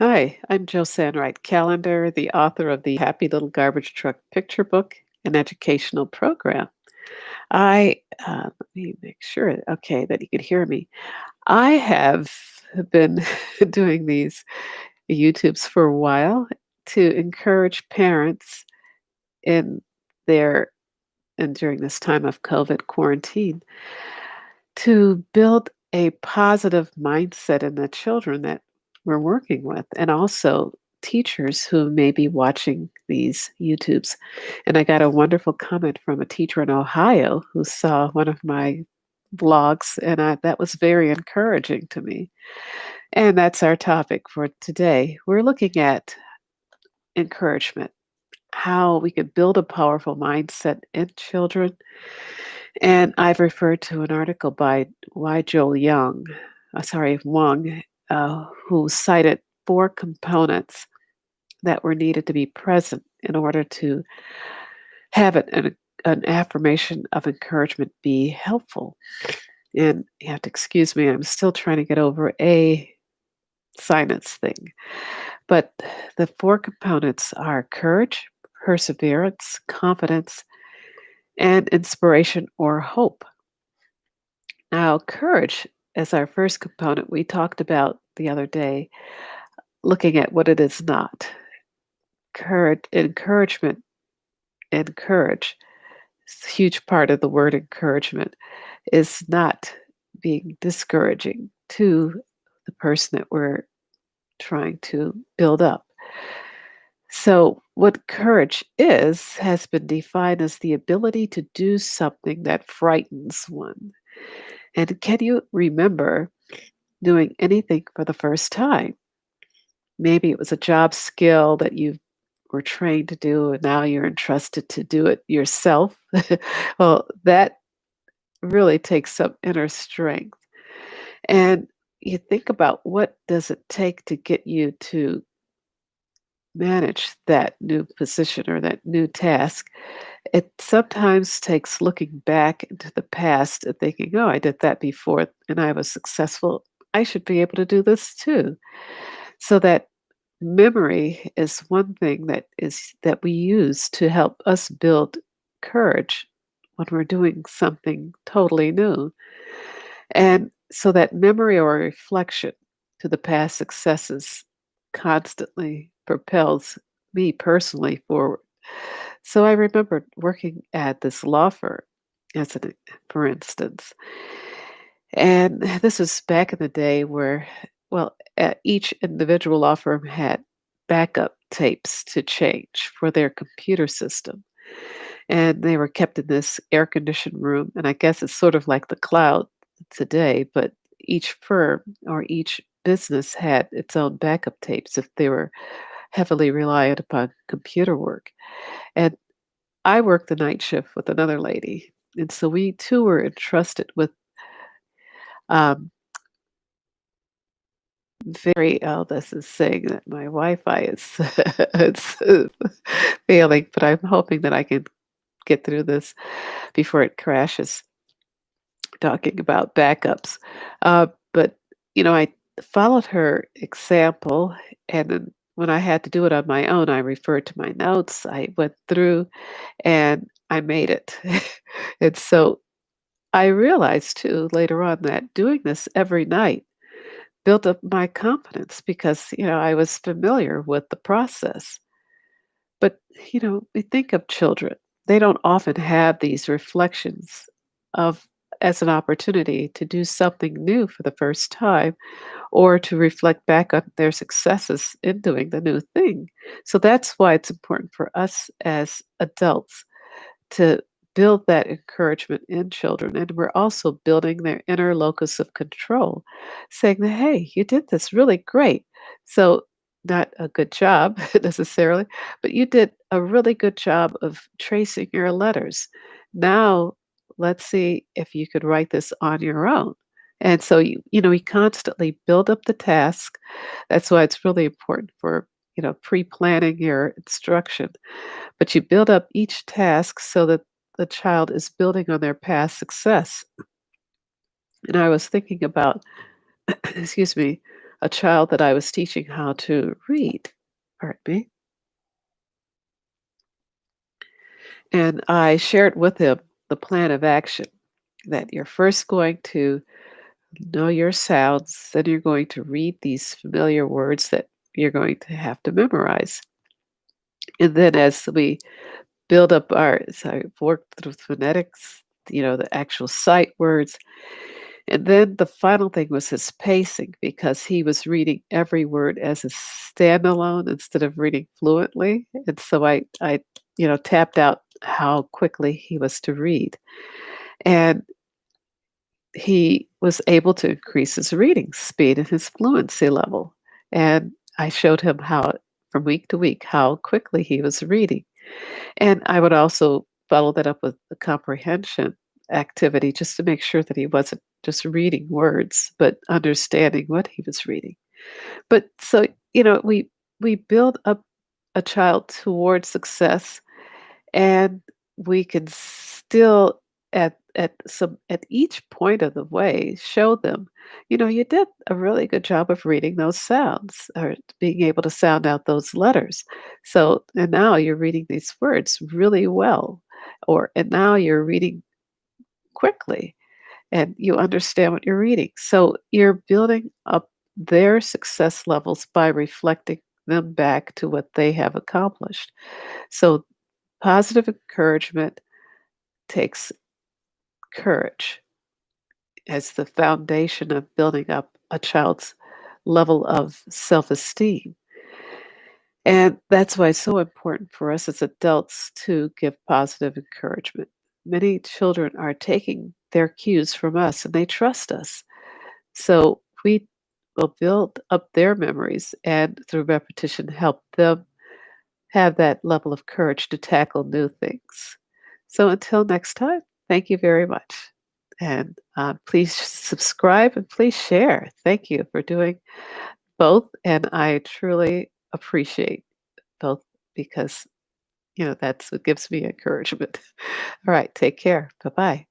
Hi, I'm Josan Wright Callender, the author of the Happy Little Garbage Truck picture book and educational program. Let me make sure, okay, that you can hear me. I have been doing these YouTubes for a while to encourage parents in their and during this time of COVID quarantine to build a positive mindset in the children that we're working with, and also teachers who may be watching these YouTubes. And I got a wonderful comment from a teacher in Ohio who saw one of my vlogs, and that was very encouraging to me. And that's our topic for today. We're looking at encouragement, how we can build a powerful mindset in children. And I've referred to an article by Wong, who cited four components that were needed to be present in order to have an affirmation of encouragement be helpful. And you have to excuse me, I'm still trying to get over a sinus thing. But the four components are courage, perseverance, confidence, and inspiration or hope. Now, courage as our first component, we talked about the other day, looking at what it is not. Courage, encouragement, and courage. It's a huge part of the word encouragement is not being discouraging to the person that we're trying to build up. So, what courage is has been defined as the ability to do something that frightens one. And can you remember doing anything for the first time? Maybe it was a job skill that you were trained to do, and now you're entrusted to do it yourself. Well, that really takes some inner strength. And you think about what does it take to get you to manage that new position or that new task. It sometimes takes looking back into the past and thinking, oh, I did that before and I was successful. I should be able to do this too. So that memory is one thing that we use to help us build courage when we're doing something totally new. And so that memory or reflection to the past successes constantly propels me personally forward. So I remember working at this law firm, for instance, and this was back in the day where, well, each individual law firm had backup tapes to change for their computer system. And they were kept in this air conditioned room. And I guess it's sort of like the cloud today, but each firm or each business had its own backup tapes if they were heavily reliant upon computer work. And I worked the night shift with another lady. And so we too were entrusted with um, this is saying that my Wi-Fi is it's failing, but I'm hoping that I can get through this before it crashes. Talking about backups, but I followed her example, and then when I had to do it on my own, I referred to my notes. I went through, and I made it. And so I realized too later on that doing this every night built up my confidence because, I was familiar with the process. But, we think of children. They don't often have these reflections of as an opportunity to do something new for the first time or to reflect back on their successes in doing the new thing. So that's why it's important for us as adults to build that encouragement in children. And we're also building their inner locus of control, saying that, hey, you did this really great. So, not a good job necessarily, but you did a really good job of tracing your letters. Now, let's see if you could write this on your own. And so, we constantly build up the task. That's why it's really important for, pre planning your instruction, but you build up each task so that the child is building on their past success. And I was thinking about, excuse me, a child that I was teaching how to read, pardon me, and I shared with him the plan of action that you're first going to know your sounds, then you're going to read these familiar words that you're going to have to memorize. And then as we build up our so I worked through phonetics, the actual sight words. And then the final thing was his pacing because he was reading every word as a standalone instead of reading fluently. And so I tapped out how quickly he was to read. And he was able to increase his reading speed and his fluency level. And I showed him how, from week to week, how quickly he was reading. And I would also follow that up with the comprehension activity just to make sure that he wasn't just reading words, but understanding what he was reading. But so, we build up a child towards success, and we can still at each point of the way show them, you did a really good job of reading those sounds or being able to sound out those letters. So and now you're reading these words really well, and now you're reading quickly and you understand what you're reading. So you're building up their success levels by reflecting them back to what they have accomplished. So positive encouragement takes courage as the foundation of building up a child's level of self esteem. And that's why it's so important for us as adults to give positive encouragement. Many children are taking their cues from us and they trust us. So we will build up their memories and through repetition help them have that level of courage to tackle new things. So until next time, thank you very much. And please subscribe and please share. Thank you for doing both. And I truly appreciate both because, that's what gives me encouragement. All right. Take care. Bye bye.